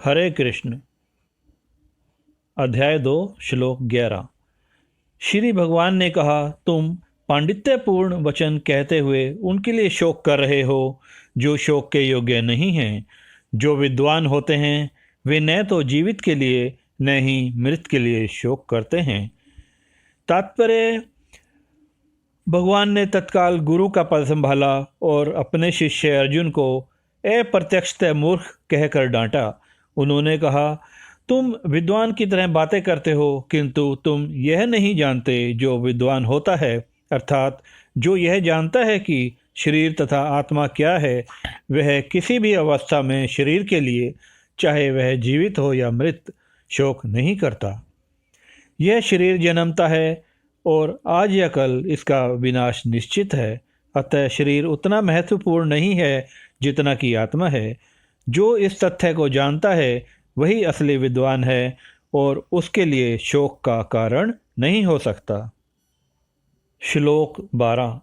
हरे कृष्ण। अध्याय 2 श्लोक 11। श्री भगवान ने कहा, तुम पांडित्यपूर्ण वचन कहते हुए उनके लिए शोक कर रहे हो जो शोक के योग्य नहीं हैं। जो विद्वान होते हैं वे न तो जीवित के लिए न ही मृत के लिए शोक करते हैं। तात्पर्य, भगवान ने तत्काल गुरु का पद संभाला और अपने शिष्य अर्जुन को अप्रत्यक्षतः मूर्ख कहकर डांटा। उन्होंने कहा, तुम विद्वान की तरह बातें करते हो, किंतु तुम यह नहीं जानते जो विद्वान होता है, अर्थात जो यह जानता है कि शरीर तथा आत्मा क्या है, वह किसी भी अवस्था में शरीर के लिए, चाहे वह जीवित हो या मृत, शोक नहीं करता। यह शरीर जन्मता है और आज या कल इसका विनाश निश्चित है। अतः शरीर उतना महत्वपूर्ण नहीं है जितना कि आत्मा है। जो इस तथ्य को जानता है वही असली विद्वान है और उसके लिए शोक का कारण नहीं हो सकता। श्लोक 12।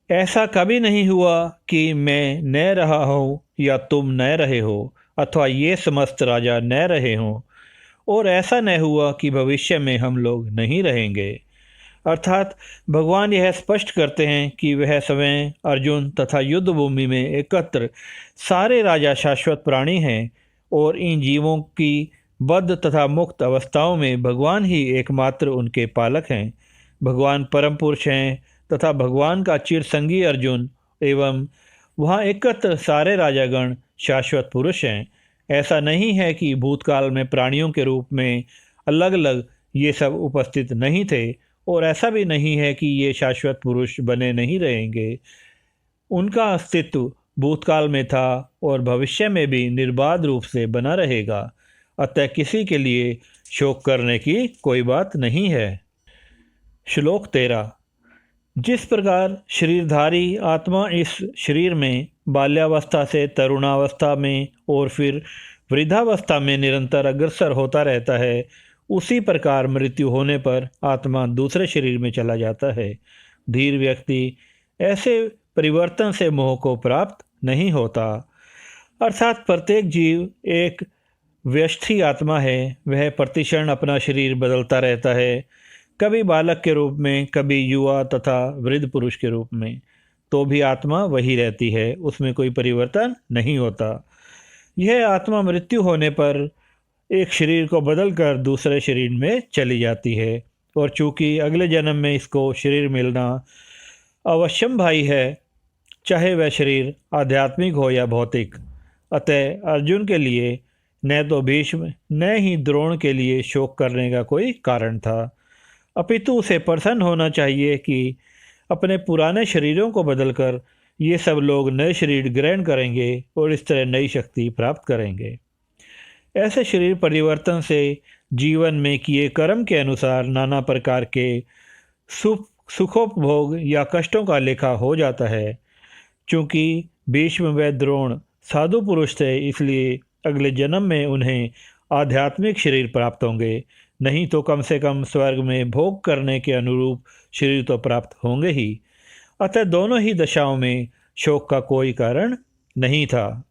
ऐसा कभी नहीं हुआ कि मैं न रहा हूँ या तुम न रहे हो, अथवा ये समस्त राजा न रहे हों, और ऐसा न हुआ कि भविष्य में हम लोग नहीं रहेंगे। अर्थात भगवान यह स्पष्ट करते हैं कि वह स्वयं, अर्जुन तथा युद्ध भूमि में एकत्र सारे राजा शाश्वत प्राणी हैं और इन जीवों की बद्ध तथा मुक्त अवस्थाओं में भगवान ही एकमात्र उनके पालक हैं। भगवान परम पुरुष हैं तथा भगवान का चिरसंगी अर्जुन एवं वहाँ एकत्र सारे राजागण शाश्वत पुरुष हैं। ऐसा नहीं है कि भूतकाल में प्राणियों के रूप में अलग अलग ये सब उपस्थित नहीं थे, और ऐसा भी नहीं है कि ये शाश्वत पुरुष बने नहीं रहेंगे। उनका अस्तित्व भूतकाल में था और भविष्य में भी निर्बाध रूप से बना रहेगा। अतः किसी के लिए शोक करने की कोई बात नहीं है। श्लोक 13। जिस प्रकार शरीरधारी आत्मा इस शरीर में बाल्यावस्था से तरुणावस्था में और फिर वृद्धावस्था में निरंतर अग्रसर होता रहता है, उसी प्रकार मृत्यु होने पर आत्मा दूसरे शरीर में चला जाता है। धीर व्यक्ति ऐसे परिवर्तन से मोह को प्राप्त नहीं होता। अर्थात प्रत्येक जीव एक व्यष्टि आत्मा है। वह प्रतिक्षण अपना शरीर बदलता रहता है, कभी बालक के रूप में, कभी युवा तथा वृद्ध पुरुष के रूप में। तो भी आत्मा वही रहती है, उसमें कोई परिवर्तन नहीं होता। यह आत्मा मृत्यु होने पर एक शरीर को बदलकर दूसरे शरीर में चली जाती है, और चूंकि अगले जन्म में इसको शरीर मिलना अवश्यम भाई है, चाहे वह शरीर आध्यात्मिक हो या भौतिक। अतः अर्जुन के लिए न तो भीष्म न ही द्रोण के लिए शोक करने का कोई कारण था, अपितु उसे प्रसन्न होना चाहिए कि अपने पुराने शरीरों को बदलकर ये सब लोग नए शरीर ग्रहण करेंगे और इस तरह नई शक्ति प्राप्त करेंगे। ऐसे शरीर परिवर्तन से जीवन में किए कर्म के अनुसार नाना प्रकार के सुखोपभोग या कष्टों का लेखा हो जाता है। चूँकि भीष्म व द्रोण साधु पुरुष थे, इसलिए अगले जन्म में उन्हें आध्यात्मिक शरीर प्राप्त होंगे, नहीं तो कम से कम स्वर्ग में भोग करने के अनुरूप शरीर तो प्राप्त होंगे ही। अतः दोनों ही दशाओं में शोक का कोई कारण नहीं था।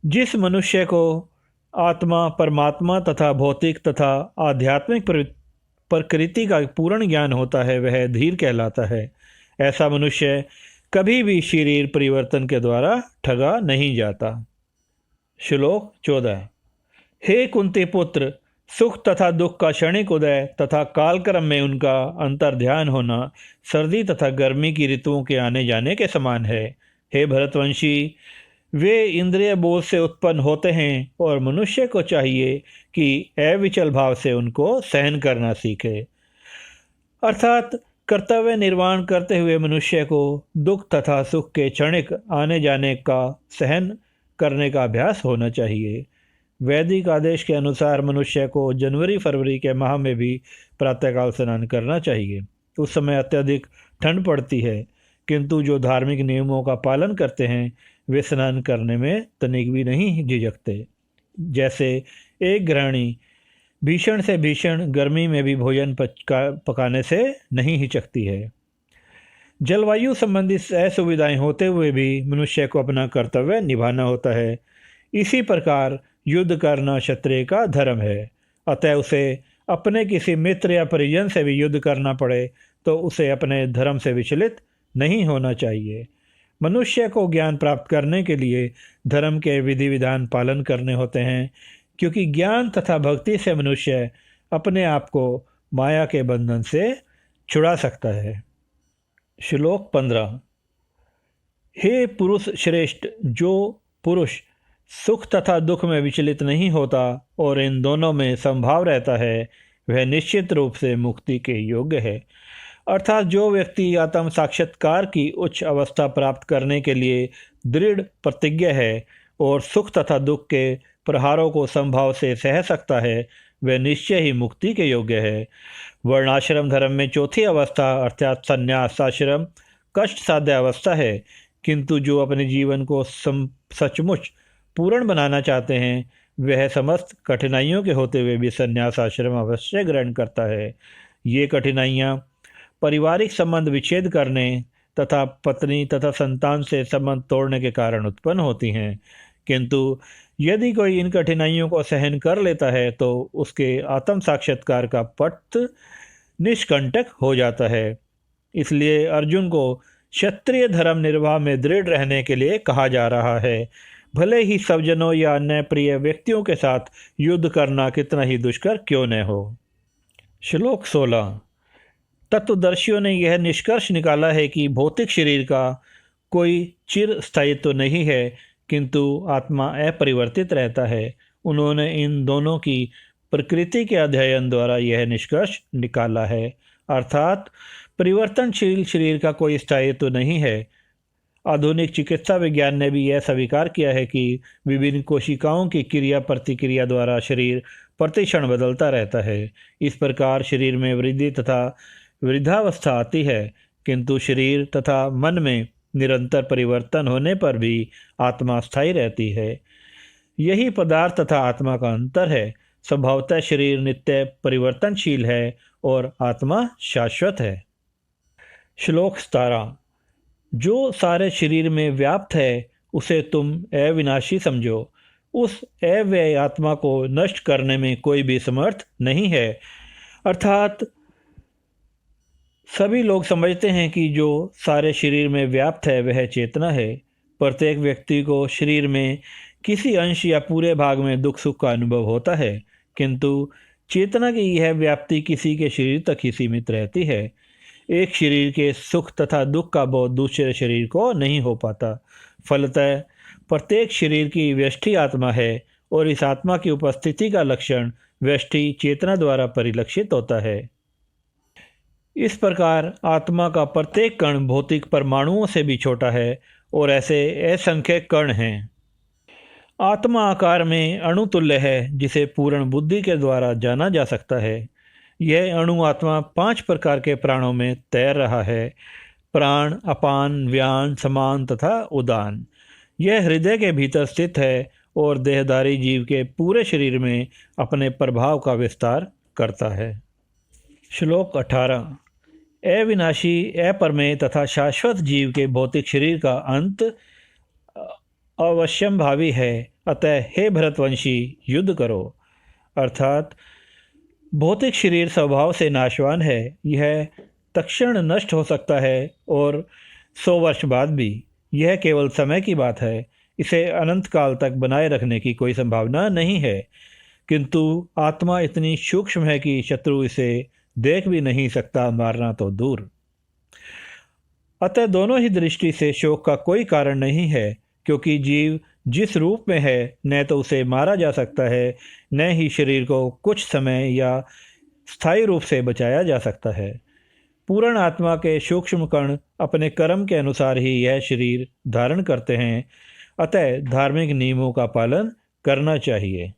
जिस मनुष्य को आत्मा, परमात्मा तथा भौतिक तथा आध्यात्मिक प्रकृति का पूर्ण ज्ञान होता है, वह धीर कहलाता है। ऐसा मनुष्य कभी भी शरीर परिवर्तन के द्वारा ठगा नहीं जाता। श्लोक 14। हे कुंती पुत्र, सुख तथा दुख का क्षणिक उदय तथा कालक्रम में उनका अंतर ध्यान होना सर्दी तथा गर्मी की ऋतुओं के आने जाने के समान है। हे भरतवंशी, वे इंद्रिय बोध से उत्पन्न होते हैं और मनुष्य को चाहिए कि अविचल भाव से उनको सहन करना सीखे। अर्थात कर्तव्य निर्वाण करते हुए मनुष्य को दुख तथा सुख के क्षणिक आने जाने का सहन करने का अभ्यास होना चाहिए। वैदिक आदेश के अनुसार मनुष्य को जनवरी फरवरी के माह में भी प्रातःकाल स्नान करना चाहिए। उस समय अत्यधिक ठंड पड़ती है, किंतु जो धार्मिक नियमों का पालन करते हैं वे स्नान करने में तनिक भी नहीं झिझकते। जैसे एक गृहिणी भीषण से भीषण गर्मी में भी भोजन पकाने से नहीं हिचकती है। जलवायु संबंधित असुविधाएं होते हुए भी मनुष्य को अपना कर्तव्य निभाना होता है। इसी प्रकार युद्ध करना क्षत्रिय का धर्म है। अतः उसे अपने किसी मित्र या परिजन से भी युद्ध करना पड़े तो उसे अपने धर्म से विचलित नहीं होना चाहिए। मनुष्य को ज्ञान प्राप्त करने के लिए धर्म के विधि विधान पालन करने होते हैं, क्योंकि ज्ञान तथा भक्ति से मनुष्य अपने आप को माया के बंधन से छुड़ा सकता है। श्लोक 15। हे पुरुष श्रेष्ठ, जो पुरुष सुख तथा दुख में विचलित नहीं होता और इन दोनों में समभाव रहता है, वह निश्चित रूप से मुक्ति के योग्य है। अर्थात जो व्यक्ति आत्म साक्षात्कार की उच्च अवस्था प्राप्त करने के लिए दृढ़ प्रतिज्ञ है और सुख तथा दुख के प्रहारों को समभाव से सह सकता है, वह निश्चय ही मुक्ति के योग्य है। वर्णाश्रम धर्म में चौथी अवस्था अर्थात संन्यास आश्रम कष्ट साध्य अवस्था है, किंतु जो अपने जीवन को सचमुच पूर्ण बनाना चाहते हैं, वह समस्त कठिनाइयों के होते हुए भी संन्यास आश्रम अवश्य ग्रहण करता है। ये कठिनाइयाँ पारिवारिक संबंध विच्छेद करने तथा पत्नी तथा संतान से संबंध तोड़ने के कारण उत्पन्न होती हैं, किंतु यदि कोई इन कठिनाइयों को सहन कर लेता है तो उसके आत्म साक्षात्कार का पथ निष्कंटक हो जाता है। इसलिए अर्जुन को क्षत्रिय धर्म निर्वाह में दृढ़ रहने के लिए कहा जा रहा है, भले ही सज्जनों या अन्य प्रिय व्यक्तियों के साथ युद्ध करना कितना ही दुष्कर क्यों न हो। श्लोक 16। तत्वदर्शियों ने यह निष्कर्ष निकाला है कि भौतिक शरीर का कोई चिर स्थायित्व नहीं है, किंतु आत्मा अपरिवर्तित रहता है। उन्होंने इन दोनों की प्रकृति के अध्ययन द्वारा यह निष्कर्ष निकाला है, अर्थात परिवर्तनशील शरीर का कोई स्थायित्व नहीं है। आधुनिक चिकित्सा विज्ञान ने भी यह स्वीकार किया है कि विभिन्न कोशिकाओं की क्रिया प्रतिक्रिया द्वारा शरीर प्रतिक्षण बदलता रहता है। इस प्रकार शरीर में वृद्धि तथा वृद्धावस्था आती है, किंतु शरीर तथा मन में निरंतर परिवर्तन होने पर भी आत्मा स्थायी रहती है। यही पदार्थ तथा आत्मा का अंतर है। स्वभावतः शरीर नित्य परिवर्तनशील है और आत्मा शाश्वत है। श्लोक 17। जो सारे शरीर में व्याप्त है उसे तुम अविनाशी समझो। उस अव्यय आत्मा को नष्ट करने में कोई भी समर्थ नहीं है। अर्थात सभी लोग समझते हैं कि जो सारे शरीर में व्याप्त है वह चेतना है। प्रत्येक व्यक्ति को शरीर में किसी अंश या पूरे भाग में दुख सुख का अनुभव होता है, किंतु चेतना की यह व्याप्ति किसी के शरीर तक ही सीमित रहती है। एक शरीर के सुख तथा दुख का बोध दूसरे शरीर को नहीं हो पाता। फलतः प्रत्येक शरीर की व्यष्टि आत्मा है और इस आत्मा की उपस्थिति का लक्षण व्यष्टि चेतना द्वारा परिलक्षित होता है। इस प्रकार आत्मा का प्रत्येक कण भौतिक परमाणुओं से भी छोटा है और ऐसे असंख्य कण हैं। आत्मा आकार में अणुतुल्य है, जिसे पूर्ण बुद्धि के द्वारा जाना जा सकता है। यह अणु आत्मा 5 प्रकार के प्राणों में तैर रहा है: प्राण, अपान, व्यान, समान तथा उदान। यह हृदय के भीतर स्थित है और देहधारी जीव के पूरे शरीर में अपने प्रभाव का विस्तार करता है। श्लोक 18। अविनाशी, अपरमेय तथा शाश्वत जीव के भौतिक शरीर का अंत अवश्यंभावी है, अतः हे भरतवंशी युद्ध करो। अर्थात भौतिक शरीर स्वभाव से नाशवान है। यह तत्क्षण नष्ट हो सकता है और 100 वर्ष बाद भी। यह केवल समय की बात है। इसे अनंत काल तक बनाए रखने की कोई संभावना नहीं है, किंतु आत्मा इतनी सूक्ष्म है कि शत्रु इसे देख भी नहीं सकता, मारना तो दूर। अतः दोनों ही दृष्टि से शोक का कोई कारण नहीं है, क्योंकि जीव जिस रूप में है न तो उसे मारा जा सकता है, न ही शरीर को कुछ समय या स्थायी रूप से बचाया जा सकता है। पूर्ण आत्मा के सूक्ष्म कण अपने कर्म के अनुसार ही यह शरीर धारण करते हैं, अतः धार्मिक नियमों का पालन करना चाहिए।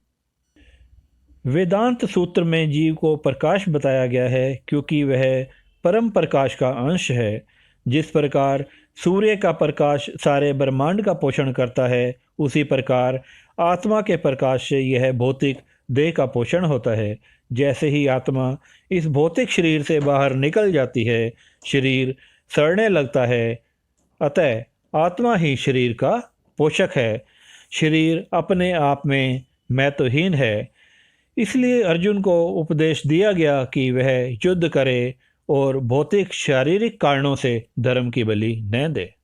वेदांत सूत्र में जीव को प्रकाश बताया गया है, क्योंकि वह परम प्रकाश का अंश है। जिस प्रकार सूर्य का प्रकाश सारे ब्रह्मांड का पोषण करता है, उसी प्रकार आत्मा के प्रकाश से यह भौतिक देह का पोषण होता है। जैसे ही आत्मा इस भौतिक शरीर से बाहर निकल जाती है, शरीर सड़ने लगता है, अतः आत्मा ही शरीर का पोषक है। शरीर अपने आप में महत्वहीन है। इसलिए अर्जुन को उपदेश दिया गया कि वह युद्ध करे और भौतिक शारीरिक कारणों से धर्म की बलि न दे।